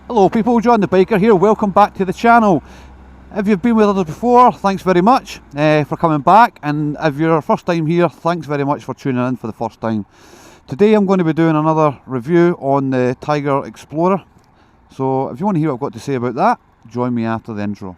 Hello people, John the Biker here, welcome back to the channel. If you've been with us before, thanks very much for coming back, and if you're first time here, thanks very much for tuning in for the first time. Today I'm going to be doing another review on the Tiger Explorer, so if you want to hear what I've got to say about that, join me after the intro.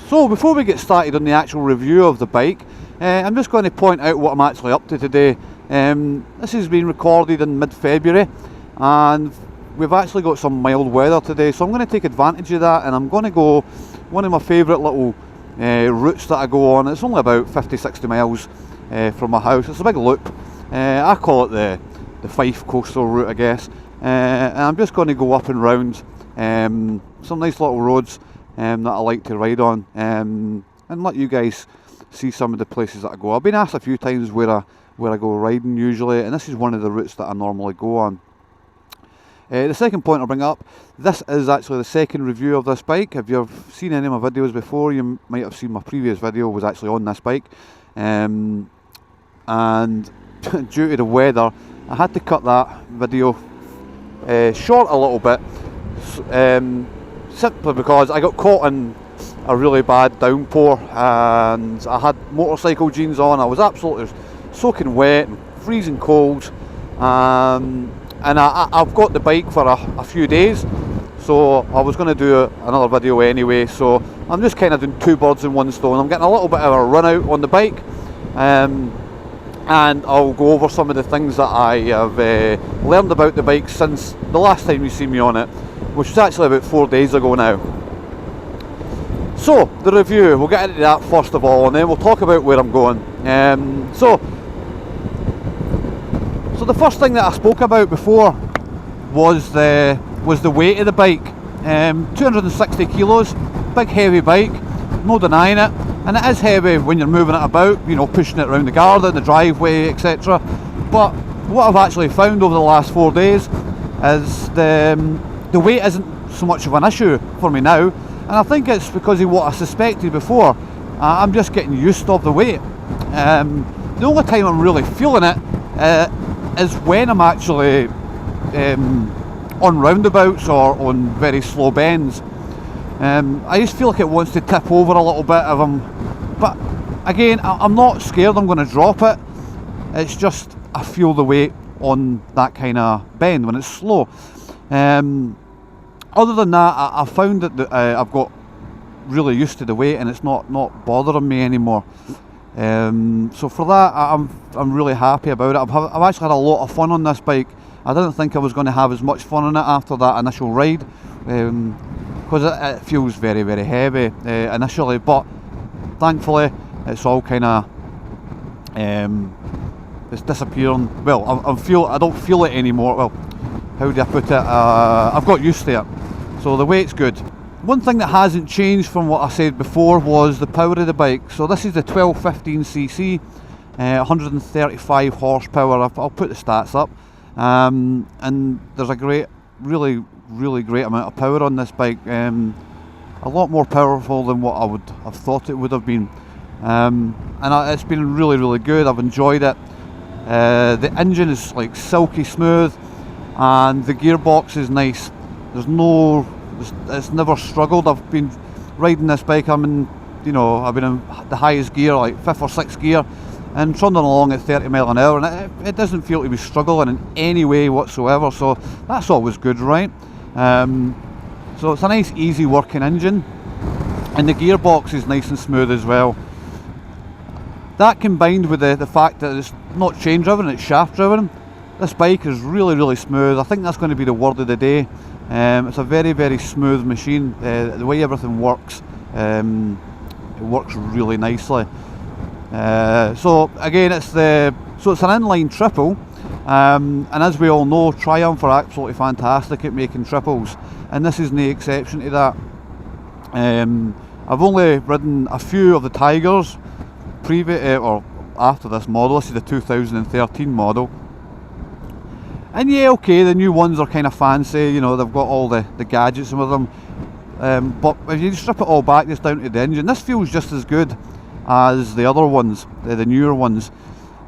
So before we get started on the actual review of the bike, I'm just going to point out what I'm actually up to today. This has been recorded in mid-February and we've actually got some mild weather today, so I'm going to take advantage of that and I'm going to go one of my favourite little routes that I go on. It's only about 50-60 miles from my house. It's a big loop. I call it the Fife coastal route, I guess. And I'm just going to go up and round some nice little roads that I like to ride on, and let you guys see some of the places that I go. I've been asked a few times where I go riding usually, and this is one of the routes that I normally go on. The second point I'll bring up, this is actually the second review of this bike. If you've seen any of my videos before, you might have seen my previous video was actually on this bike, and due to the weather I had to cut that video short a little bit, simply because I got caught in a really bad downpour and I had motorcycle jeans on. I was absolutely soaking wet and freezing cold, and I've got the bike for a few days, so I was going to do another video anyway, so I'm just kind of doing two birds in one stone. I'm getting a little bit of a run out on the bike, and I'll go over some of the things that I have learned about the bike since the last time you see me on it, which is actually about 4 days ago now. So, the review, we'll get into that first of all, and then we'll talk about where I'm going. So the first thing that I spoke about before was the weight of the bike. 260 kilos, big heavy bike, no denying it, and it is heavy when you're moving it about, you know, pushing it around the garden, the driveway, etc. But what I've actually found over the last 4 days is the weight isn't so much of an issue for me now, and I think it's because of what I suspected before. I'm just getting used to the weight. The only time I'm really feeling it is when I'm actually on roundabouts or on very slow bends. I just feel like it wants to tip over a little bit of them, but again, I'm not scared I'm going to drop it. It's just I feel the weight on that kind of bend when it's slow. Other than that, I found that I've got really used to the weight and it's not bothering me anymore. So for that, I'm really happy about it. I've actually had a lot of fun on this bike. I didn't think I was going to have as much fun on it after that initial ride, because it feels very, very heavy initially, but thankfully it's all kind of it's disappearing. Well, I don't feel it anymore. Well, how do I put it? I've got used to it, so the weight's good. One thing that hasn't changed from what I said before was the power of the bike. So this is the 1215cc, 135 horsepower. I'll put the stats up, and there's a really great amount of power on this bike. A lot more powerful than what I would have thought it would have been, and it's been really good. I've enjoyed it. The engine is like silky smooth, and the gearbox is nice. It's never struggled. I've been riding this bike, I've been in the highest gear, like 5th or 6th gear, and trundling along at 30 mile an hour, and it doesn't feel to be struggling in any way whatsoever, so that's always good, right? So it's a nice easy working engine, and the gearbox is nice and smooth as well. That combined with the fact that it's not chain driven, it's shaft driven, this bike is really smooth. I think that's going to be the word of the day. It's a very smooth machine. The way everything works, it works really nicely. So again, it's the So it's an inline triple, and as we all know, Triumph are absolutely fantastic at making triples, and this is no exception to that. I've only ridden a few of the Tigers or after this model. This is the 2013 model, and yeah, okay, the new ones are kind of fancy, you know, they've got all the gadgets with them, but if you strip it all back just down to the engine, this feels just as good as the other ones, the newer ones.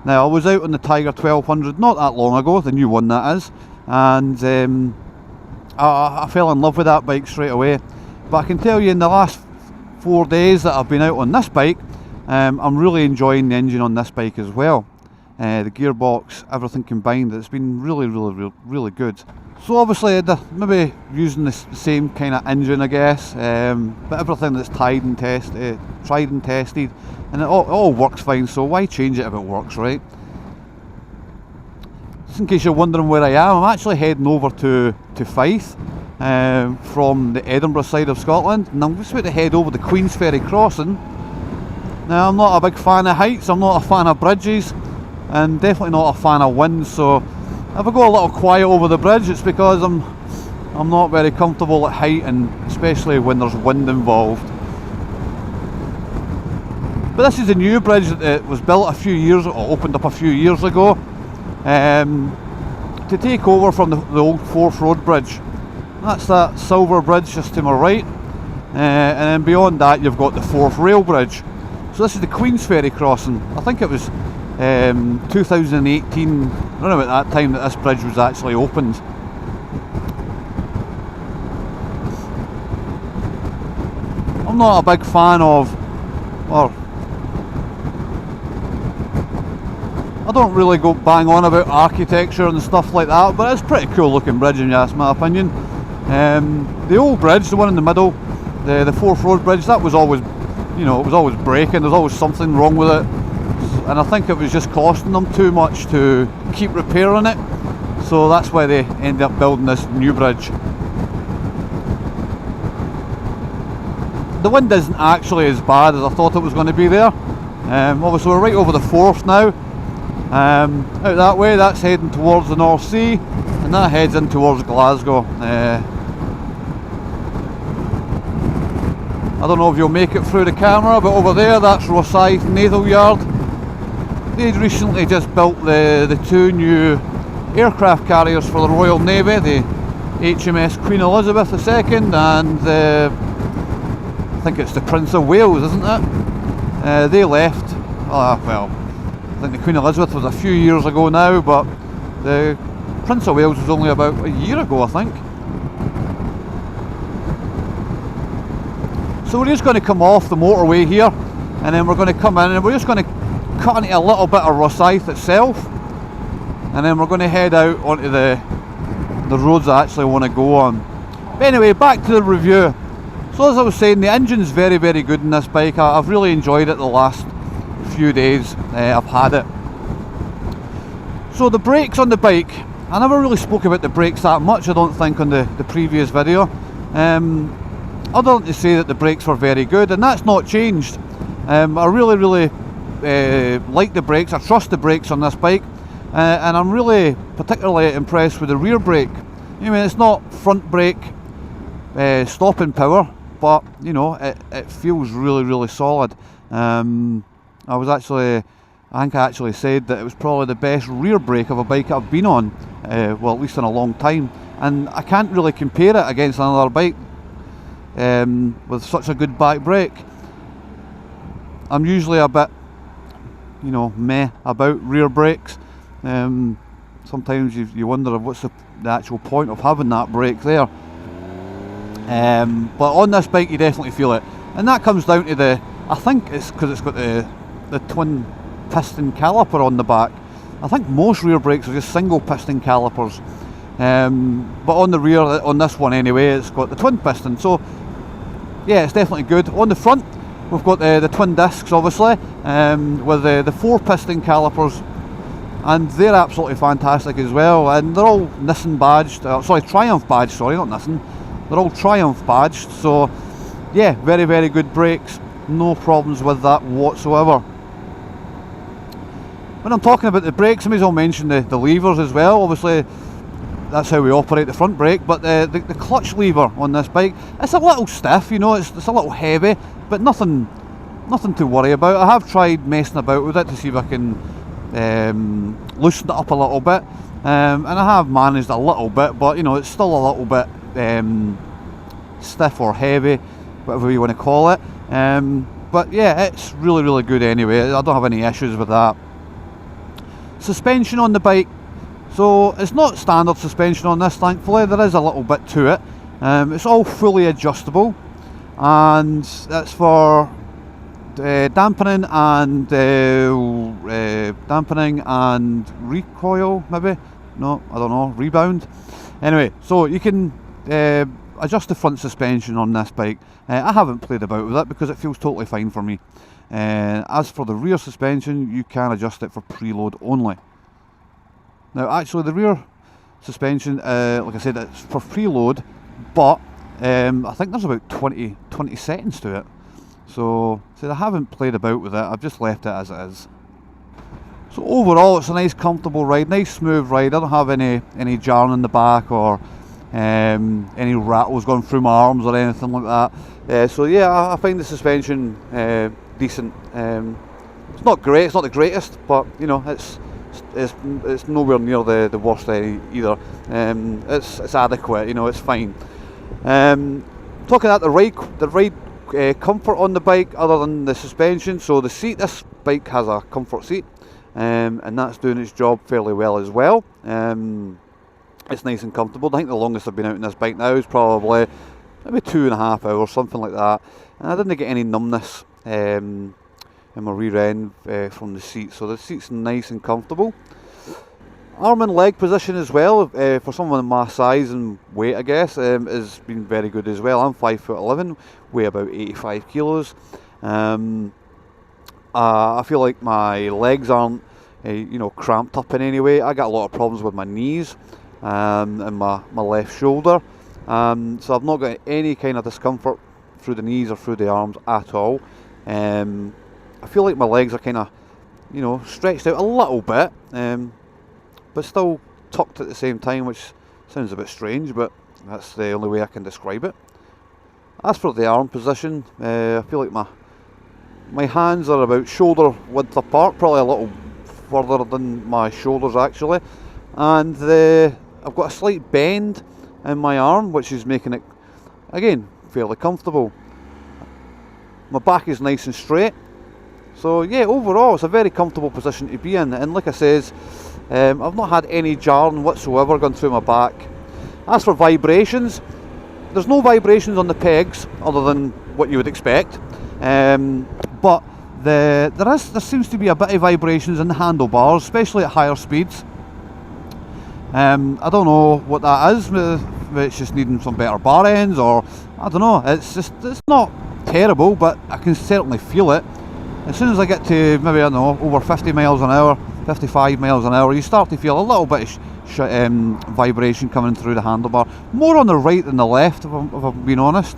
Now, I was out on the Tiger 1200 not that long ago, the new one that is, and I fell in love with that bike straight away. But I can tell you, in the last 4 days that I've been out on this bike, I'm really enjoying the engine on this bike as well. The gearbox, everything combined, it's been really good. So obviously they're maybe using the same kind of engine, I guess, but everything that's tried and tested, and it all works fine, so why change it if it works, right? Just in case you're wondering where I am, I'm actually heading over to Fife from the Edinburgh side of Scotland, and I'm just about to head over the Queensferry Crossing. Now, I'm not a big fan of heights, I'm not a fan of bridges, and definitely not a fan of wind, so if I go a little quiet over the bridge, it's because I'm not very comfortable at height, and especially when there's wind involved. But this is a new bridge that was built opened up a few years ago, to take over from the old Forth Road Bridge. That's that silver bridge just to my right, and then beyond that you've got the Forth Rail Bridge. So this is the Queensferry Crossing. I think it was 2018, around about that time, that this bridge was actually opened. I'm not a big fan of, or I don't really go bang on about architecture and stuff like that, but it's a pretty cool looking bridge, and that's my opinion. The old bridge, the one in the middle, the Forth Road Bridge, that was always, you know, it was always breaking, there's always something wrong with it, and I think it was just costing them too much to keep repairing it, so that's why they ended up building this new bridge. The wind isn't actually as bad as I thought it was going to be there. Obviously we're right over the Forth now. Out that way, that's heading towards the North Sea, and that heads in towards Glasgow. I don't know if you'll make it through the camera, but over there, that's Rosyth Naval Yard. They'd recently just built the two new aircraft carriers for the Royal Navy, the HMS Queen Elizabeth II and I think it's the Prince of Wales, isn't it? They left, well, I think the Queen Elizabeth was a few years ago now, but the Prince of Wales was only about a year ago, I think. So we're just going to come off the motorway here, and then we're going to come in, and we're just going to cut into a little bit of Rosyth itself, and then we're going to head out onto the roads I actually want to go on. But anyway, back to the review. So as I was saying, the engine's very good in this bike. I've really enjoyed it the last few days I've had it. So the brakes on the bike, I never really spoke about the brakes that much, I don't think, on the previous video, other than to say that the brakes were very good, and that's not changed. I really like the brakes, I trust the brakes on this bike, and I'm really particularly impressed with the rear brake. I mean, it's not front brake stopping power, but you know, it feels really solid. I think I actually said that it was probably the best rear brake of a bike I've been on, well, at least in a long time, and I can't really compare it against another bike with such a good back brake. I'm usually a bit, you know, meh about rear brakes. Sometimes you wonder what's the actual point of having that brake there. But on this bike you definitely feel it, and that comes down to I think it's because it's got the twin piston caliper on the back. I think most rear brakes are just single piston calipers, but on the rear, on this one anyway, it's got the twin piston, so yeah, it's definitely good. On the front we've got the twin discs, obviously, with the 4 piston calipers, and they're absolutely fantastic as well, and they're all Nissan badged, Triumph badged, not Nissan, they're all Triumph badged, so yeah, very good brakes, no problems with that whatsoever. When I'm talking about the brakes, I may as well mention the levers as well. Obviously, that's how we operate the front brake, but the clutch lever on this bike, it's a little stiff, you know, it's a little heavy, but nothing to worry about. I have tried messing about with it to see if I can loosen it up a little bit, and I have managed a little bit, but you know, it's still a little bit stiff or heavy, whatever you want to call it. But yeah, it's really good anyway. I don't have any issues with that. Suspension on the bike. So it's not standard suspension on this, thankfully. There is a little bit to it. It's all fully adjustable, and that's for dampening and recoil, maybe. No, I don't know. Rebound. Anyway, so you can adjust the front suspension on this bike. I haven't played about with it because it feels totally fine for me. As for the rear suspension, you can adjust it for preload only. Now actually the rear suspension, like I said, it's for preload, but I think there's about 20 settings to it. So I haven't played about with it, I've just left it as it is. So overall it's a nice comfortable ride, nice smooth ride. I don't have any jarring in the back or any rattles going through my arms or anything like that. So yeah, I find the suspension decent. It's not great, it's not the greatest, but you know, it's nowhere near the worst either. It's adequate, you know, it's fine. Talking about the ride comfort on the bike, other than the suspension, so the seat, this bike has a comfort seat, and that's doing its job fairly well as well. It's nice and comfortable. I think the longest I've been out in this bike now is probably maybe 2.5 hours, something like that, and I didn't get any numbness in my rear end from the seat, so the seat's nice and comfortable. Arm and leg position as well, for someone of my size and weight, I guess, has been very good as well. I'm 5'11", weigh about 85 kilos. I feel like my legs aren't you know, cramped up in any way. I got a lot of problems with my knees and my left shoulder, so I've not got any kind of discomfort through the knees or through the arms at all. I feel like my legs are kind of, you know, stretched out a little bit, but still tucked at the same time, which sounds a bit strange, but that's the only way I can describe it. As for the arm position, I feel like my hands are about shoulder width apart, probably a little further than my shoulders actually, and I've got a slight bend in my arm, which is making it, again, fairly comfortable. My back is nice and straight, so yeah, overall it's a very comfortable position to be in, and like I says, I've not had any jarring whatsoever going through my back. As for vibrations, there's no vibrations on the pegs other than what you would expect, but there seems to be a bit of vibrations in the handlebars, especially at higher speeds. I don't know what that is, maybe it's just needing some better bar ends, or I don't know, it's not terrible, but I can certainly feel it. As soon as I get to maybe, I don't know, over 50 miles an hour, 55 miles an hour, you start to feel a little bit of vibration coming through the handlebar. More on the right than the left, if I'm being honest.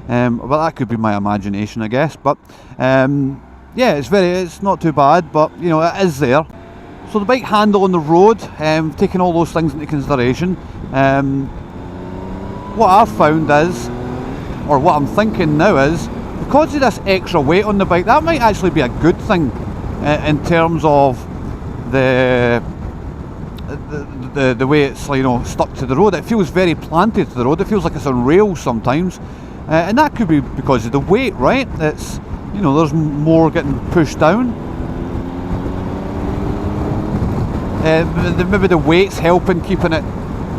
But that could be my imagination, I guess. But yeah, it's not too bad, but you know, it is there. So the bike handle on the road, taking all those things into consideration, what I've found is, or what I'm thinking now is, because of this extra weight on the bike, that might actually be a good thing in terms of the way it's, you know, stuck to the road. It feels very planted to the road. It feels like it's on rails sometimes, and that could be because of the weight, right? It's, you know, there's more getting pushed down. Maybe the weight's helping keeping it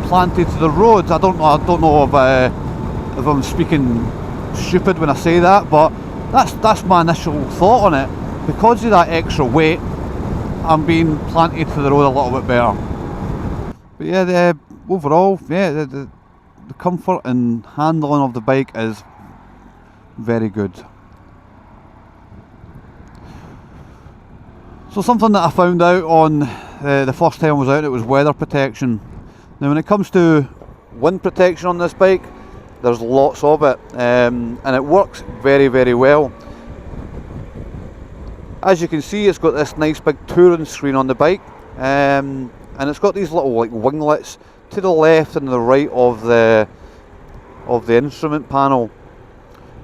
planted to the road. I don't know if I'm speaking stupid when I say that, but that's my initial thought on it. Because of that extra weight, I'm being planted to the road a little bit better. But yeah, overall, yeah, the comfort and handling of the bike is very good. So something that I found out on the first time I was out, it was weather protection. Now when it comes to wind protection on this bike, there's lots of it, and it works very, very well. As you can see, it's got this nice big touring screen on the bike, and it's got these little like winglets to the left and the right of the instrument panel,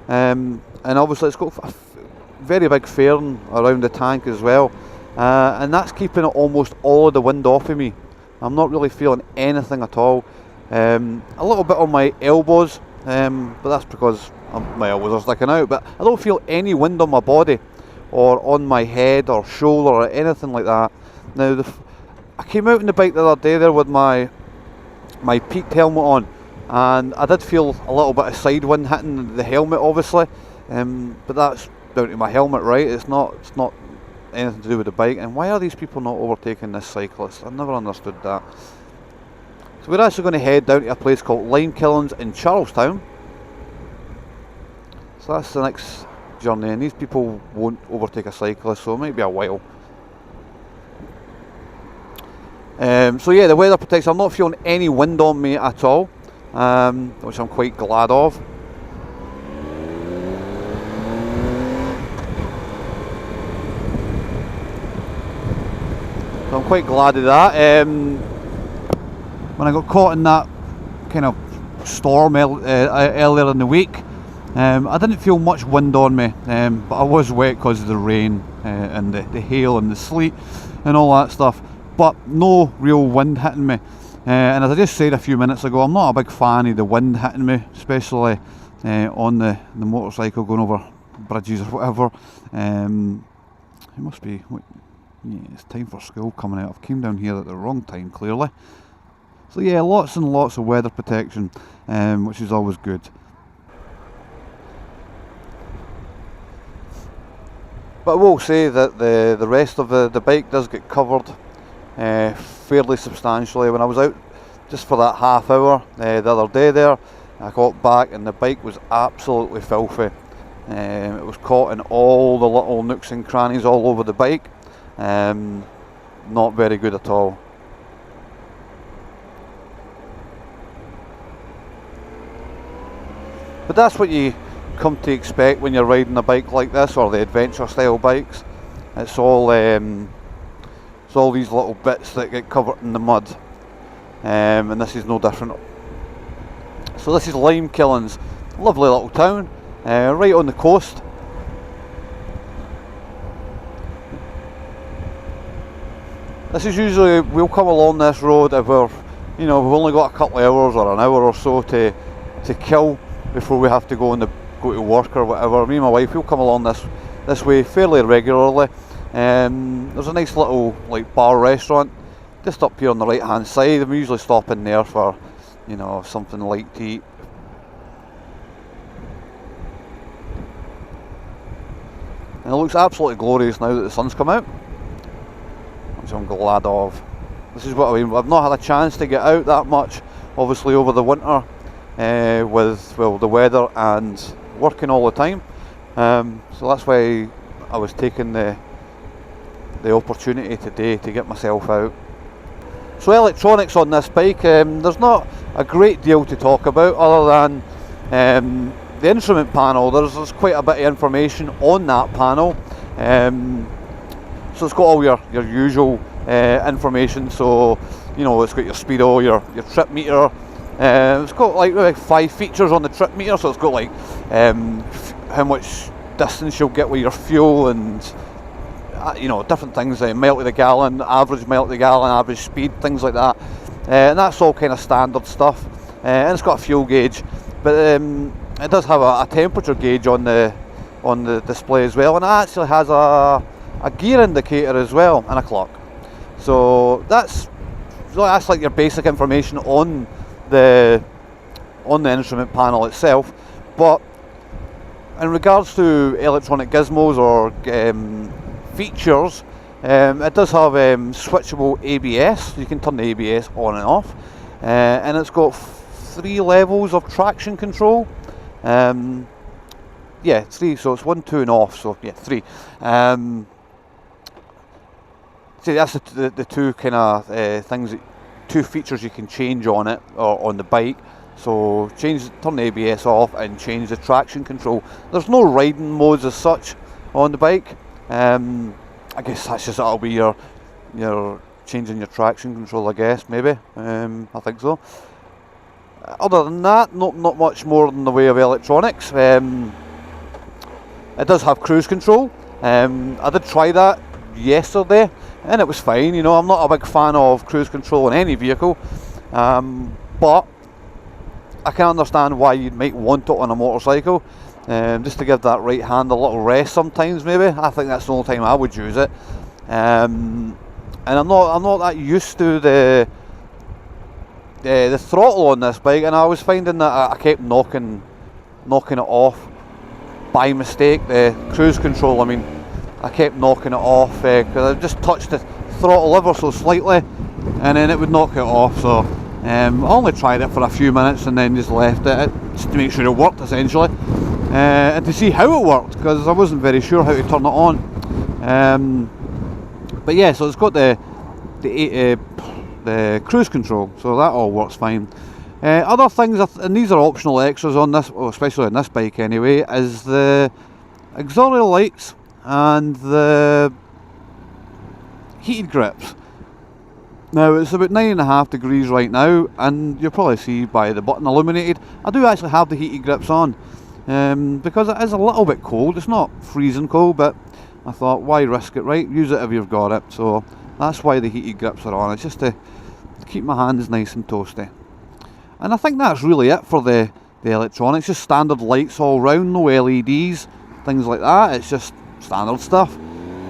and obviously it's got a very big fairing around the tank as well, and that's keeping almost all of the wind off of me. I'm not really feeling anything at all. A little bit on my elbows, but that's because my elbows are sticking out, but I don't feel any wind on my body or on my head or shoulder or anything like that. Now I came out on the bike the other day there with my peaked helmet on, and I did feel a little bit of side wind hitting the helmet obviously, but that's down to my helmet, right? It's not anything to do with the bike. And why are these people not overtaking this cyclist? I've never understood that. So we're actually going to head down to a place called Limekilns in Charlestown. So that's the next journey, and these people won't overtake a cyclist, so it might be a while. So yeah, the weather protection, I'm not feeling any wind on me at all, which I'm quite glad of. So I'm quite glad of that. When I got caught in that kind of storm earlier in the week, I didn't feel much wind on me, but I was wet because of the rain and the hail and the sleet and all that stuff, but no real wind hitting me. And as I just said a few minutes ago, I'm not a big fan of the wind hitting me, especially on the motorcycle going over bridges or whatever. It must be, yeah, it's time for school coming out. I've came down here at the wrong time, clearly. So yeah, lots and lots of weather protection, which is always good. But I will say that the rest of the bike does get covered fairly substantially. When I was out just for that half hour the other day there, I got back and the bike was absolutely filthy. It was caught in all the little nooks and crannies all over the bike. Not very good at all. But that's what you come to expect when you're riding a bike like this, or the adventure style bikes. It's all these little bits that get covered in the mud, and this is no different. So this is Limekilns, lovely little town, right on the coast. This is usually, we'll come along this road if we're, we've only got a couple of hours or an hour or so to kill before we have to go to work or whatever. Me and my wife, we'll come along this way fairly regularly. There's a nice little bar restaurant just up here on the right hand side, and we usually stop in there for something light to eat. And it looks absolutely glorious now that the sun's come out, which I'm glad of. This is what I mean, I've not had a chance to get out that much obviously over the winter, with the weather and working all the time, so that's why I was taking the opportunity today to get myself out. So electronics on this bike, there's not a great deal to talk about other than the instrument panel. There's quite a bit of information on that panel, so it's got all your usual information. So it's got your speedo, your trip meter. It's got like 5 features on the trip meter, so it's got how much distance you'll get with your fuel, and different things, mile to the gallon, average mile to the gallon, average speed, things like that, and that's all kind of standard stuff. And it's got a fuel gauge, but it does have a temperature gauge on the display as well, and it actually has a gear indicator as well, and a clock. So that's like your basic information on the instrument panel itself. But in regards to electronic gizmos or features, it does have switchable ABS. You can turn the ABS on and off, and it's got 3 levels of traction control. 3, so it's 1, 2 and off, so yeah, 3. So that's the 2 kind of things, 2 features you can change on it, or on the bike. So turn the ABS off and change the traction control. There's no riding modes as such on the bike, I guess that's just, that'll be your changing your traction control, I guess, maybe. I think so. Other than that, not much more in the way of electronics. It does have cruise control. I did try that yesterday and it was fine. You know, I'm not a big fan of cruise control in any vehicle, but I can understand why you might want it on a motorcycle, just to give that right hand a little rest sometimes. Maybe I think that's the only time I would use it. And I'm not that used to the throttle on this bike, and I was finding that I kept knocking it off by mistake. The cruise control, I mean, I kept knocking it off because I just touched the throttle ever so slightly and then it would knock it off. So I only tried it for a few minutes and then just left it just to make sure it worked, essentially, and to see how it worked, because I wasn't very sure how to turn it on. But yeah, so it's got the cruise control, so that all works fine. Other things, and these are optional extras on this, well, especially on this bike anyway, is the auxiliary lights and the heated grips. Now it's about 9.5 degrees right now, and you'll probably see by the button illuminated, I do actually have the heated grips on, because it is a little bit cold. It's not freezing cold, but I thought, why risk it, right? Use it if you've got it. So that's why the heated grips are on. It's just to keep my hands nice and toasty. And I think that's really it for the electronics. Just standard lights all round, no LEDs, things like that. It's just standard stuff.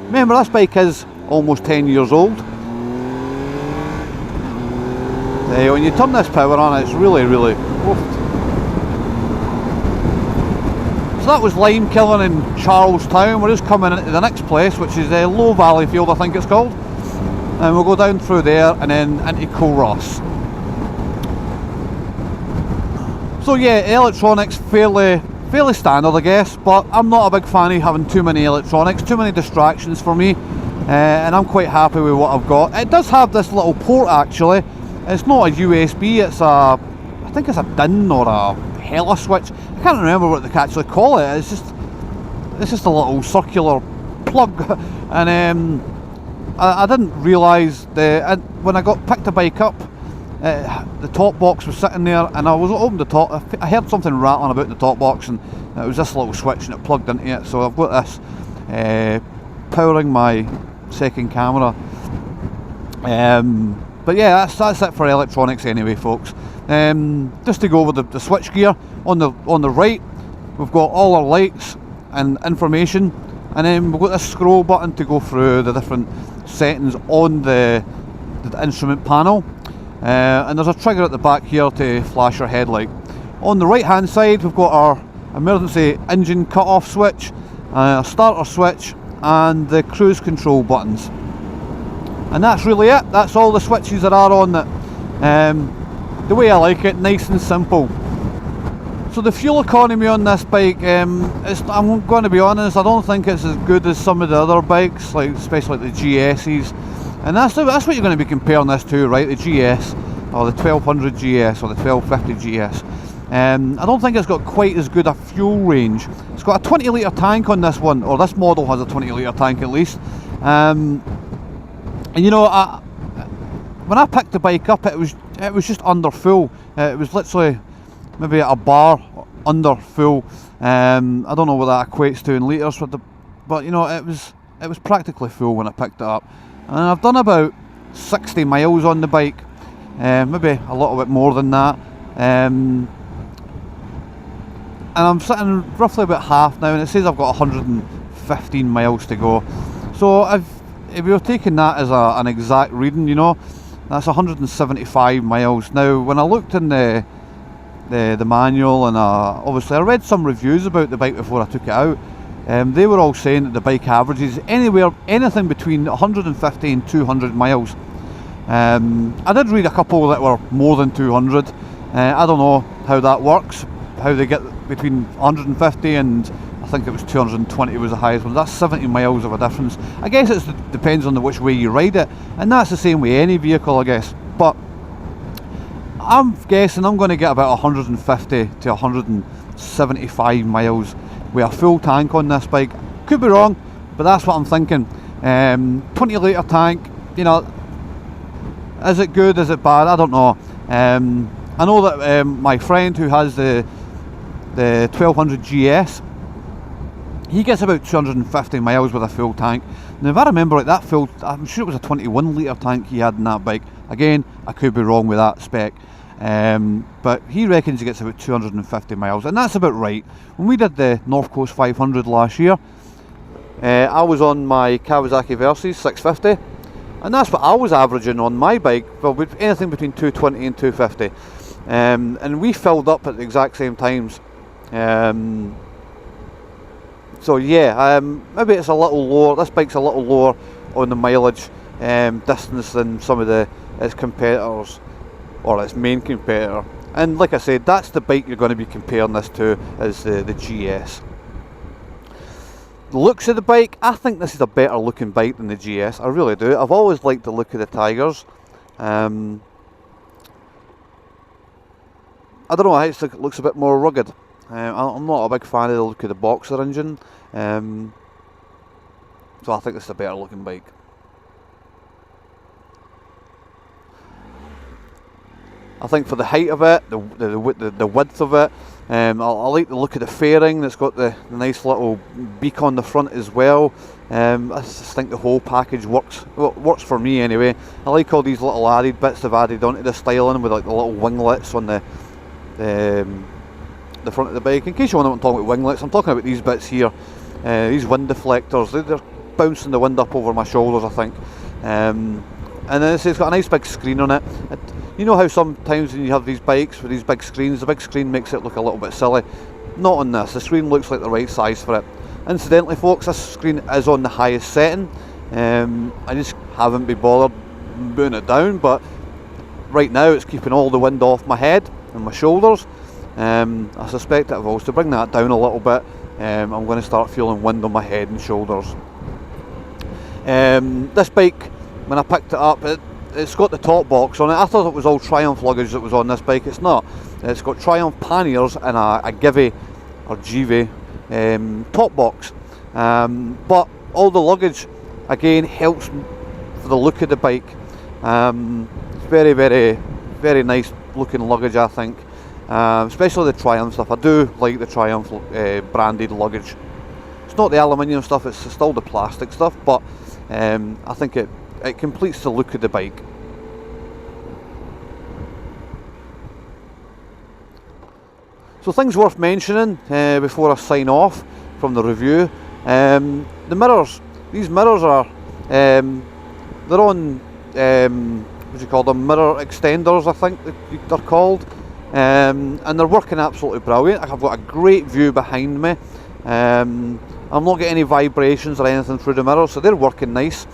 Remember, this bike is almost 10 years old. When you turn this power on, it's really woofed. So that was Limekilns in Charlestown. We're just coming into the next place, which is Low Valley Field, I think it's called. And we'll go down through there and then into Culross. So yeah, electronics fairly standard, I guess, but I'm not a big fan of having too many electronics, too many distractions for me, and I'm quite happy with what I've got. It does have this little port actually. It's not a USB, it's I think it's a DIN or a Hella switch. I can't remember what they actually call it. It's just a little circular plug, and I didn't realise when I picked the bike up, the top box was sitting there, and I was opened the top. I heard something rattling about the top box, and it was this little switch, and it plugged into it. So I've got this powering my second camera. But yeah, that's it for electronics anyway, folks. Just to go over the switch gear on the right, we've got all our lights and information, and then we've got this scroll button to go through the different settings on the instrument panel, and there's a trigger at the back here to flash your headlight. On the right hand side, we've got our emergency engine cut-off switch, a starter switch, and the cruise control buttons. And that's really it. That's all the switches that are on it. The way I like it, nice and simple. So the fuel economy on this bike, I'm going to be honest, I don't think it's as good as some of the other bikes, like especially like the GS's. And that's what you're going to be comparing this to, right? The GS, or the 1200 GS, or the 1250 GS. I don't think it's got quite as good a fuel range. It's got a 20 litre tank on this one, or this model has a 20 litre tank at least. And you know, when I picked the bike up, it was just under full. It was literally maybe a bar under full. I don't know what that equates to in litres, but you know, it was practically full when I picked it up. And I've done about 60 miles on the bike, maybe a little bit more than that. And I'm sitting roughly about half now, and it says I've got 115 miles to go. So if you're taking that as an exact reading, you know, that's 175 miles. Now, when I looked in the manual, and obviously I read some reviews about the bike before I took it out, they were all saying that the bike averages anything between 150 and 200 miles. I did read a couple that were more than 200. I don't know how that works, how they get between 150 and I think it was 220 was the highest one. That's 70 miles of a difference. I guess it depends on which way you ride it, and that's the same with any vehicle, I guess. But I'm guessing I'm going to get about 150 to 175 miles with a full tank on this bike. Could be wrong, but that's what I'm thinking. 20 litre tank, you know, is it good, is it bad? I don't know. I know that my friend who has the 1200 GS, he gets about 250 miles with a full tank. Now if I remember right, that full, I'm sure it was a 21 litre tank he had in that bike. Again, I could be wrong with that spec, but he reckons he gets about 250 miles, and that's about right. When we did the North Coast 500 last year, I was on my Kawasaki Versys 650, and that's what I was averaging on my bike, well, with anything between 220 and 250, and we filled up at the exact same times. So yeah, maybe it's a little lower, this bike's a little lower on the mileage distance than some of its competitors, or its main competitor. And like I said, that's the bike you're going to be comparing this to, is the GS. The looks of the bike, I think this is a better looking bike than the GS, I really do. I've always liked the look of the Tigers. I don't know, I think it looks a bit more rugged. I'm not a big fan of the look of the Boxer engine, so I think this is a better looking bike. I think for the height of it, the width of it, I like the look of the fairing. That's got the nice little beak on the front as well. I just think the whole package works. Well, it works for me anyway. I like all these little added bits they've added onto the styling, with like the little winglets on the front of the bike. In case you wonder what I'm talking about winglets, I'm talking about these bits here. These wind deflectors. They're bouncing the wind up over my shoulders, I think. And then it's got a nice big screen on it. You know how sometimes when you have these bikes with these big screens, the big screen makes it look a little bit silly? Not on this. The screen looks like the right size for it. Incidentally folks, this screen is on the highest setting. I just haven't been bothered moving it down, but right now it's keeping all the wind off my head and my shoulders. I suspect that if I was to bring that down a little bit, I'm going to start feeling wind on my head and shoulders. This bike, when I picked it up, it's got the top box on it. I thought it was all Triumph luggage that was on this bike. It's not. It's got Triumph panniers and a Givi or Givi top box. But all the luggage again helps for the look of the bike. It's very, very, very nice looking luggage, I think. Especially the Triumph stuff. I do like the Triumph branded luggage. It's not the aluminium stuff, it's still the plastic stuff, but I think it completes the look of the bike. So things worth mentioning before I sign off from the review. The mirrors. These mirrors are they're on what do you call them? Mirror extenders, I think they're called. And they're working absolutely brilliant. I've got a great view behind me. I'm not getting any vibrations or anything through the mirror, so they're working nice.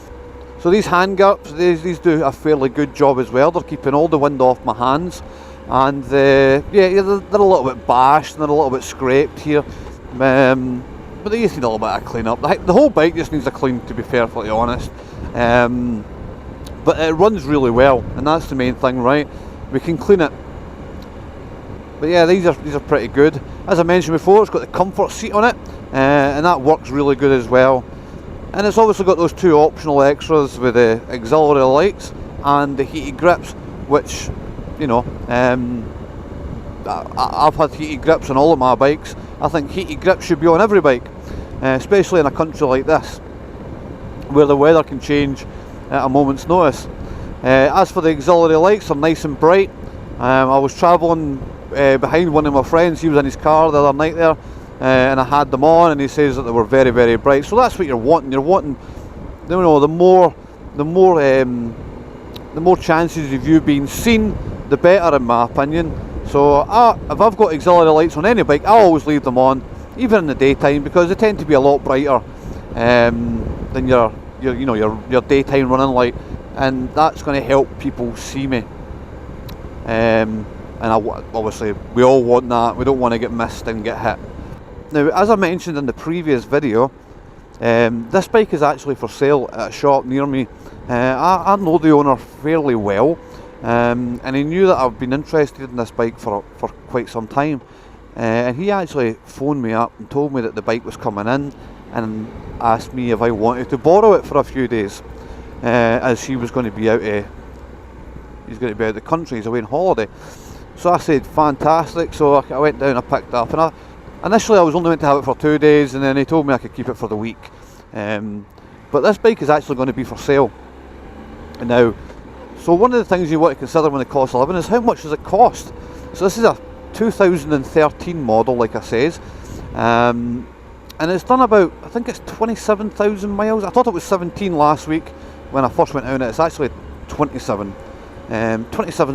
So these hand grips, these do a fairly good job as well. They're keeping all the wind off my hands, and yeah, they're a little bit bashed and they're a little bit scraped here, but they just need a little bit of clean up. The whole bike just needs a clean, to be perfectly honest. But it runs really well, and that's the main thing, right? We can clean it. But yeah, these are pretty good. As I mentioned before, it's got the comfort seat on it, and that works really good as well. And it's obviously got those two optional extras with the auxiliary lights and the heated grips, which, you know, I've had heated grips on all of my bikes. I think heated grips should be on every bike, especially in a country like this, where the weather can change at a moment's notice. As for the auxiliary lights, they're nice and bright. I was travelling behind one of my friends. He was in his car the other night there, and I had them on, and he says that they were very, very bright. So that's what you're wanting. You're wanting, you know, the more chances of you being seen, the better, in my opinion. So if I've got auxiliary lights on any bike, I always leave them on, even in the daytime, because they tend to be a lot brighter than your daytime running light, and that's going to help people see me. And obviously we all want that. We don't want to get missed and get hit. Now, as I mentioned in the previous video, this bike is actually for sale at a shop near me. I know the owner fairly well, and he knew that I've been interested in this bike for quite some time, and he actually phoned me up and told me that the bike was coming in, and asked me if I wanted to borrow it for a few days, as he was going to be out he's going to be out of the country, he's away on holiday. So I said fantastic, so I went down, I picked it up, and initially I was only meant to have it for 2 days, and then he told me I could keep it for the week. But this bike is actually going to be for sale. And now, so one of the things you want to consider when it costs a living is how much does it cost. So this is a 2013 model, like I says, and it's done about, I think it's 27,000 miles. I thought it was 17 last week when I first went out. It's actually 27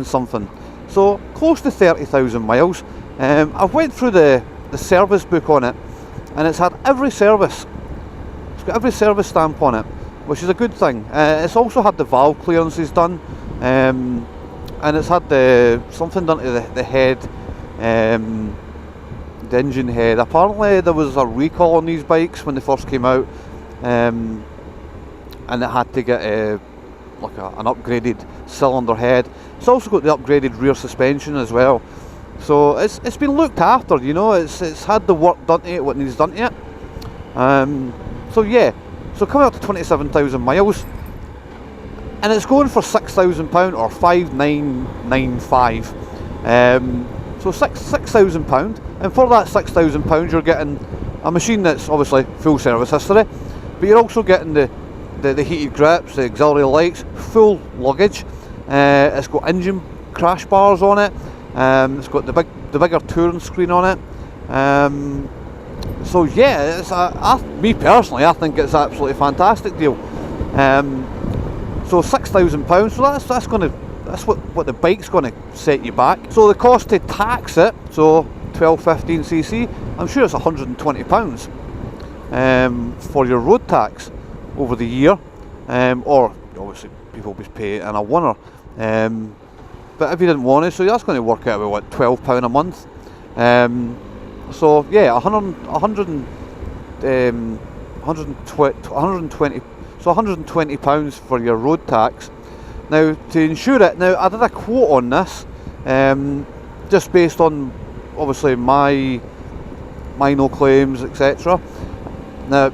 something, so close to 30,000 miles. I've went through the service book on it, and it's had every service. It's got every service stamp on it, which is a good thing. It's also had the valve clearances done, and it's had something done to the head, the engine head. Apparently there was a recall on these bikes when they first came out, and it had to get like an upgraded cylinder head. It's also got the upgraded rear suspension as well. So it's been looked after, you know. It's had the work done to it, what needs done to it. So yeah, so coming up to 27,000 miles, and it's going for £6,000 or 5,995. So £6,000, and for that £6,000 you're getting a machine that's obviously full service history, but you're also getting the heated grips, the auxiliary lights, full luggage. It's got engine crash bars on it. It's got the bigger touring screen on it. So yeah, me personally, I think it's an absolutely fantastic deal. So £6,000. So that's what the bike's going to set you back. So the cost to tax it, so 1215cc, I'm sure it's £120 for your road tax over the year, or obviously people will pay it in a winner. But if you didn't want it, so that's going to work out about what, £12 a month. So yeah, 120, so £120 for your road tax. Now to insure it, now I did a quote on this, just based on obviously my no claims, etc. Now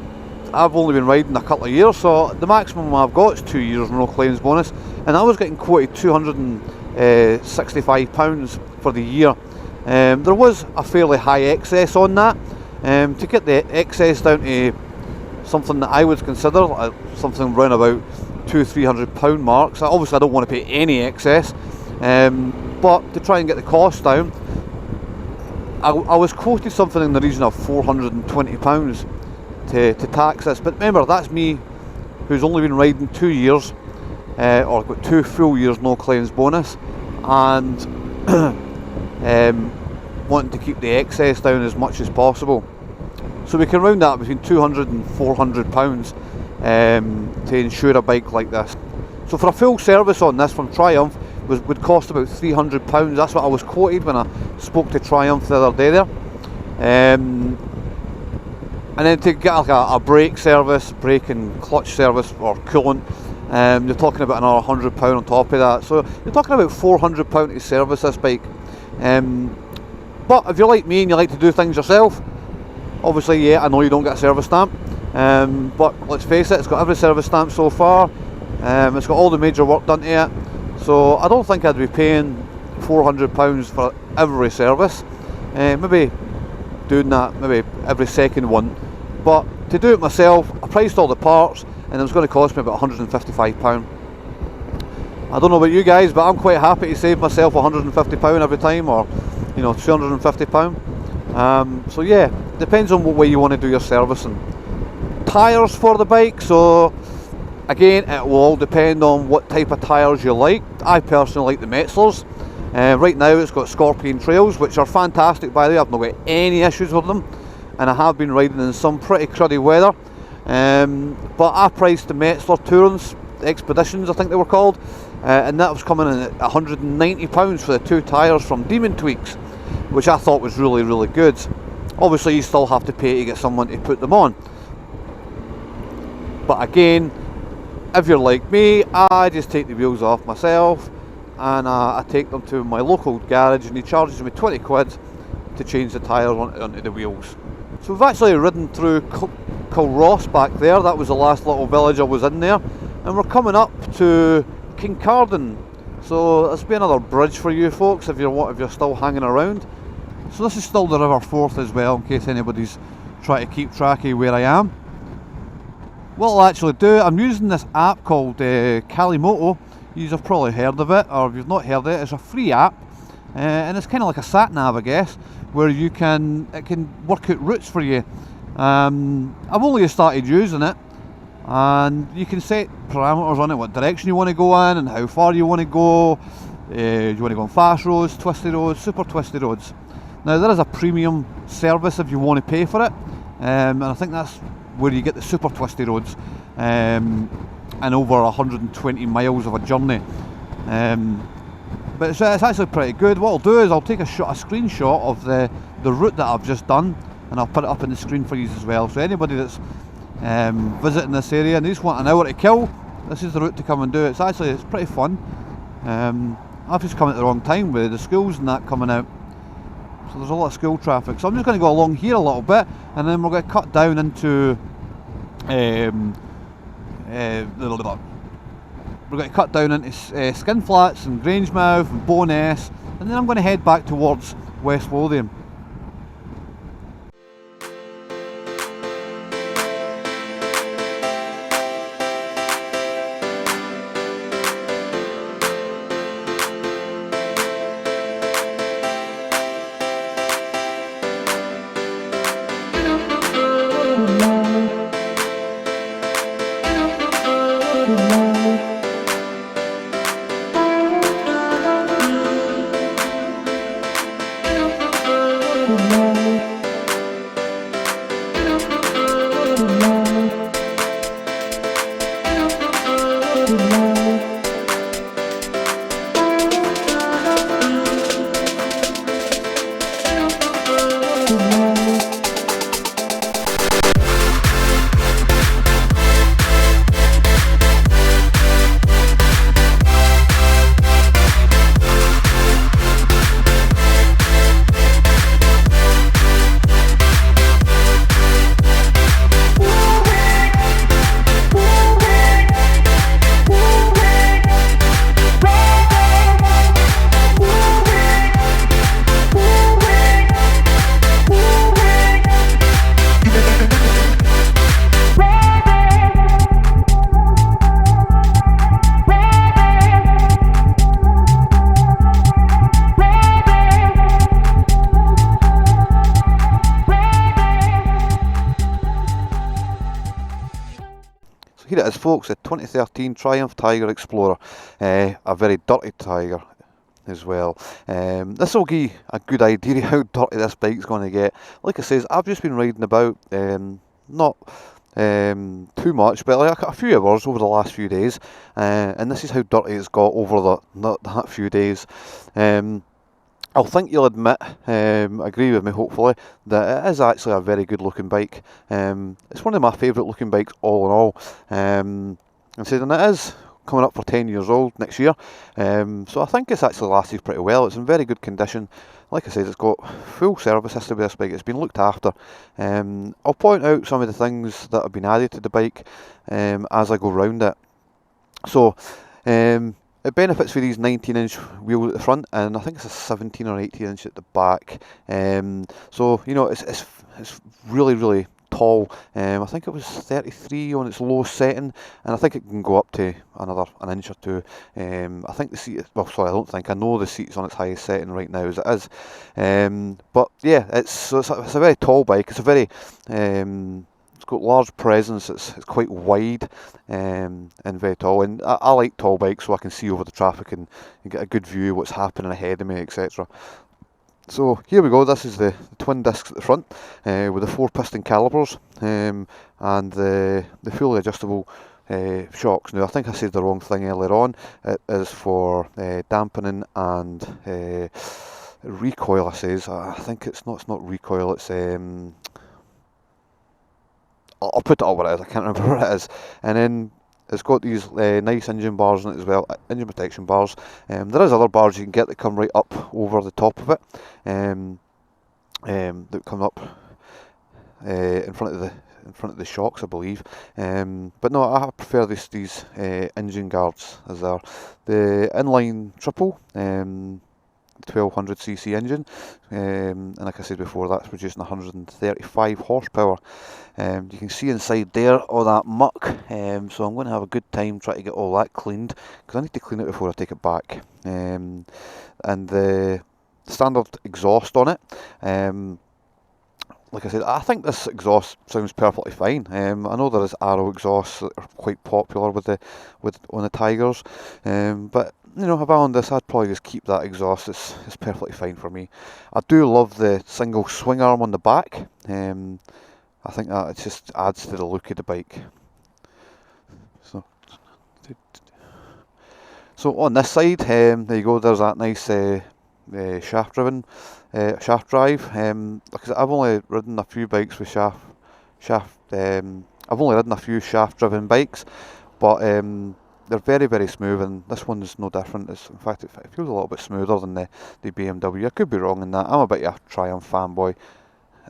I've only been riding a couple of years, so the maximum I've got is 2 years no claims bonus, and I was getting quoted £265 for the year. There was a fairly high excess on that. To get the excess down to something that I would consider something around about £200-300 mark, so obviously I don't want to pay any excess, but to try and get the cost down, I was quoted something in the region of £420 to tax this. But remember, that's me who's only been riding 2 years, or got 2 full years no claims bonus, and wanting to keep the excess down as much as possible. So we can round that between £200 and £400 to insure a bike like this. So for a full service on this from Triumph would cost about £300. That's what I was quoted when I spoke to Triumph the other day there. And then to get like a brake service, brake and clutch service or coolant, you're talking about another £100 on top of that. So you're talking about £400 to service this bike. But if you're like me and you like to do things yourself, obviously, yeah, I know you don't get a service stamp, but let's face it, it's got every service stamp so far. It's got all the major work done to it, so I don't think I'd be paying £400 for every service. Maybe doing that maybe every second one, but to do it myself, I priced all the parts and it was going to cost me about £155. I don't know about you guys, but I'm quite happy to save myself £150 every time, or you know, £250. So yeah, depends on what way you want to do your servicing. Tyres for the bike, so again, it will all depend on what type of tyres you like. I personally like the Metzlers. Right now it's got Scorpion Trails, which are fantastic by the way. I've not got any issues with them, and I have been riding in some pretty cruddy weather. But I priced the Metzler Tourings Expeditions, I think they were called, and that was coming in at £190 for the 2 tyres from Demon Tweaks, which I thought was really, really good. Obviously you still have to pay to get someone to put them on, but again, if you're like me, I just take the wheels off myself, and I take them to my local garage and he charges me 20 quid to change the tyres onto the wheels. So we've actually ridden through called Ross back there. That was the last little village I was in there. And we're coming up to Kincardine. So this will be another bridge for you folks if you're still hanging around. So this is still the River Forth as well, in case anybody's trying to keep track of where I am. What I'll actually do, I'm using this app called Kalimoto. You've probably heard of it, or if you've not heard it, it's a free app. And it's kind of like a sat nav, I guess, where it can work out routes for you. I've only started using it, and you can set parameters on it, what direction you want to go in and how far you want to go. Do you want to go on fast roads, twisty roads, super twisty roads. Now there is a premium service if you want to pay for it, and I think that's where you get the super twisty roads, and over 120 miles of a journey. But it's actually pretty good. What I'll do is I'll take a screenshot of the route that I've just done, and I'll put it up on the screen for you as well. So anybody that's visiting this area and they just want an hour to kill, this is the route to come and do. It's pretty fun. I've just come at the wrong time with the schools and that coming out. So there's a lot of school traffic. So I'm just going to go along here a little bit, and then we're going to cut down into we're going to cut down into Skinflats and Grangemouth and Bowness, and then I'm going to head back towards West Lothian. Here it is folks, the 2013 Triumph Tiger Explorer, a very dirty Tiger as well. This will give you a good idea of how dirty this bike's going to get. Like I says, I've just been riding about, not too much, but like a few hours over the last few days, and this is how dirty it's got over that few days. I think you'll admit, agree with me hopefully, that it is actually a very good looking bike. It's one of my favourite looking bikes all in all. And it is coming up for 10 years old next year, so I think it's actually lasted pretty well. It's in very good condition. Like I said, it's got full service history with this bike. It's been looked after. I'll point out some of the things that have been added to the bike as I go round it. So it benefits with these 19-inch wheels at the front, and I think it's a 17 or 18-inch at the back. So you know, it's really tall. I think it was 33 on its lowest setting, and I think it can go up to an inch or two. I think the seat, I know the seat's on its highest setting right now as it is. But yeah, it's a very tall bike. It's a very it's got large presence. It's quite wide and very tall, and I like tall bikes so I can see over the traffic and get a good view of what's happening ahead of me, etc. So here we go. This is the twin discs at the front with the 4-piston calipers and the fully adjustable shocks. Now I think I said the wrong thing earlier on. It is for dampening and recoil. I think it's not recoil. It's I'll put it up what it is. I can't remember what it is. And then it's got these nice engine bars in it as well, engine protection bars. There is other bars you can get that come right up over the top of it, that come up in front of in front of the shocks, I believe. But no, I prefer these engine guards as they are. The inline triple, 1200cc engine, and like I said before, that's producing 135 horsepower. You can see inside there all that muck, so I'm going to have a good time trying to get all that cleaned, because I need to clean it before I take it back. And the standard exhaust on it, like I said, I think this exhaust sounds perfectly fine. I know there is Arrow exhausts that are quite popular on the Tigers, but you know, if I owned this, I'd probably just keep that exhaust. It's perfectly fine for me. I do love the single swing arm on the back. I think that it just adds to the look of the bike. So on this side, there you go. There's that nice shaft drive. Like I said, I've only ridden a few bikes with I've only ridden a few shaft-driven bikes, but they're very, very smooth, and this one's no different. In fact, it feels a little bit smoother than the BMW. I could be wrong in that. I'm a bit of a Triumph fanboy,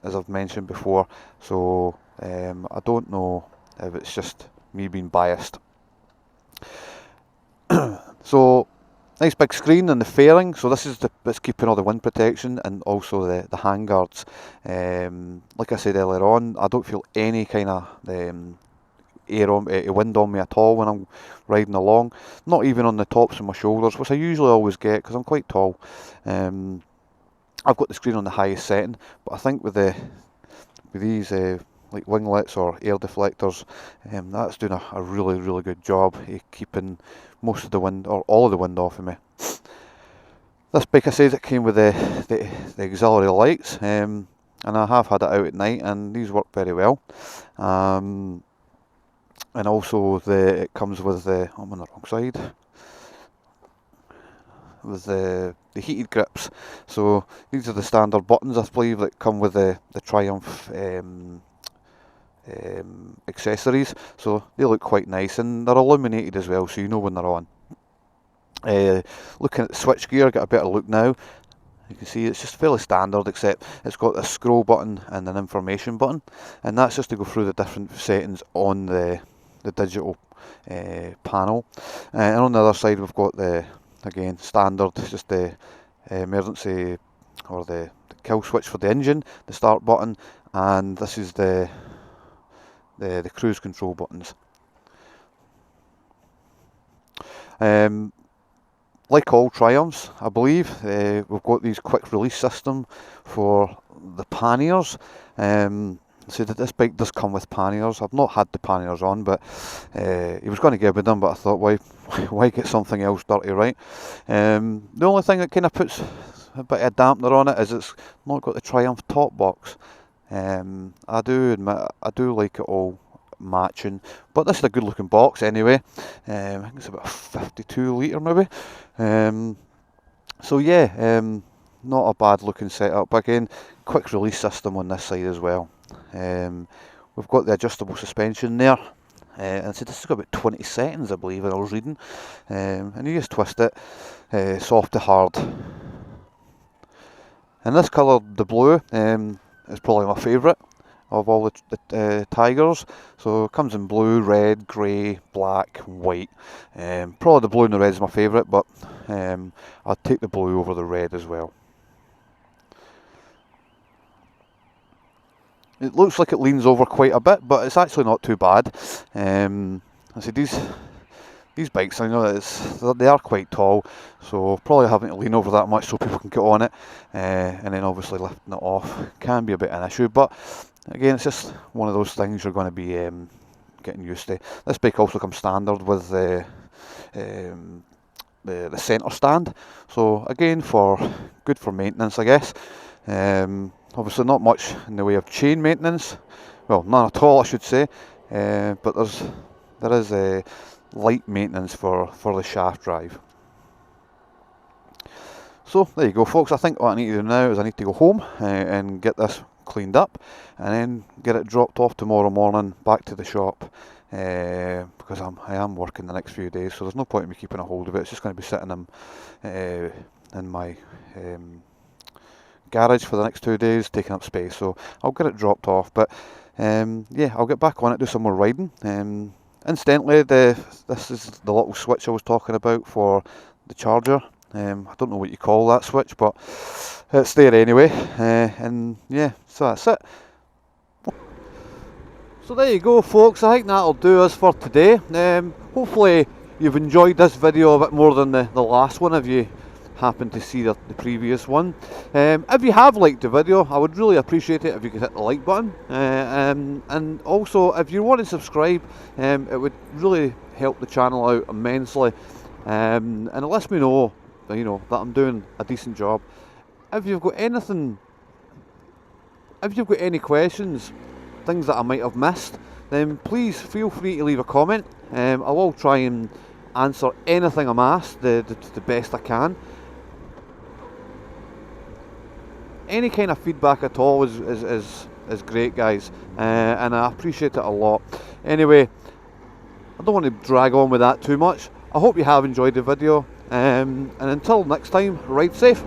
as I've mentioned before, so I don't know if it's just me being biased. So, nice big screen on the fairing. So this is it's keeping all the wind protection and also the handguards. Like I said earlier on, I don't feel any kind of wind on me at all when I'm riding along. Not even on the tops of my shoulders, which I usually always get because I'm quite tall. I've got the screen on the highest setting, but I think with these like winglets or air deflectors, that's doing a really, really good job of keeping most of the wind, or all of the wind, off of me. This bike, I said, it came with the auxiliary lights, and I have had it out at night, and these work very well. And also it comes with I'm on the wrong side. With the heated grips. So these are the standard buttons, I believe, that come with the Triumph accessories. So they look quite nice, and they're illuminated as well, so you know when they're on. Looking at the switch gear, get a better look now. You can see it's just fairly standard, except it's got a scroll button and an information button, and that's just to go through the different settings on the digital panel. And on the other side, we've got again, standard, just the emergency or the kill switch for the engine, the start button, and this is the cruise control buttons. Like all Triumphs, I believe, we've got these quick release system for the panniers. So that this bike does come with panniers. I've not had the panniers on, but he was going to give me them, but I thought, why get something else dirty, right? The only thing that kind of puts a bit of dampener on it is it's not got the Triumph top box. I do admit, I do like it all matching, but this is a good looking box anyway. I think it's about a 52 litre maybe. So yeah, not a bad looking setup. Again, quick release system on this side as well. We've got the adjustable suspension there, and so this has got about 20 settings, I believe, I was reading, and you just twist it, soft to hard. And this colour, the blue, is probably my favourite of all the Tigers. So it comes in blue, red, grey, black, white. Probably the blue and the red is my favourite, but I'll take the blue over the red as well. It looks like it leans over quite a bit, but it's actually not too bad. I see these bikes, I know they are quite tall, so probably having to lean over that much so people can get on it, and then obviously lifting it off can be a bit of an issue. But again, it's just one of those things you're going to be getting used to. This bike also comes standard with the centre stand, so again, good for maintenance, I guess. Obviously not much in the way of chain maintenance, well, none at all I should say, but there is light maintenance for the shaft drive. So there you go, folks. I think what I need to do now is I need to go home and get this cleaned up, and then get it dropped off tomorrow morning back to the shop, because I am working the next few days, so there's no point in me keeping a hold of it. It's just going to be sitting in my garage for the next 2 days, taking up space, so I'll get it dropped off. But yeah, I'll get back on it, do some more riding. Incidentally, this is the little switch I was talking about for the charger. I don't know what you call that switch, but it's there anyway. And yeah, so that's it. So there you go, folks. I think that'll do us for today. Hopefully you've enjoyed this video a bit more than the last one, if you happen to see the previous one. If you have liked the video, I would really appreciate it if you could hit the like button. And also, if you want to subscribe, it would really help the channel out immensely. And it lets me know, that I'm doing a decent job. If you've got anything, if you've got any questions, things that I might have missed, then please feel free to leave a comment. I will try and answer anything I'm asked the best I can. Any kind of feedback at all is great, guys, and I appreciate it a lot. Anyway, I don't want to drag on with that too much. I hope you have enjoyed the video, and until next time, ride safe.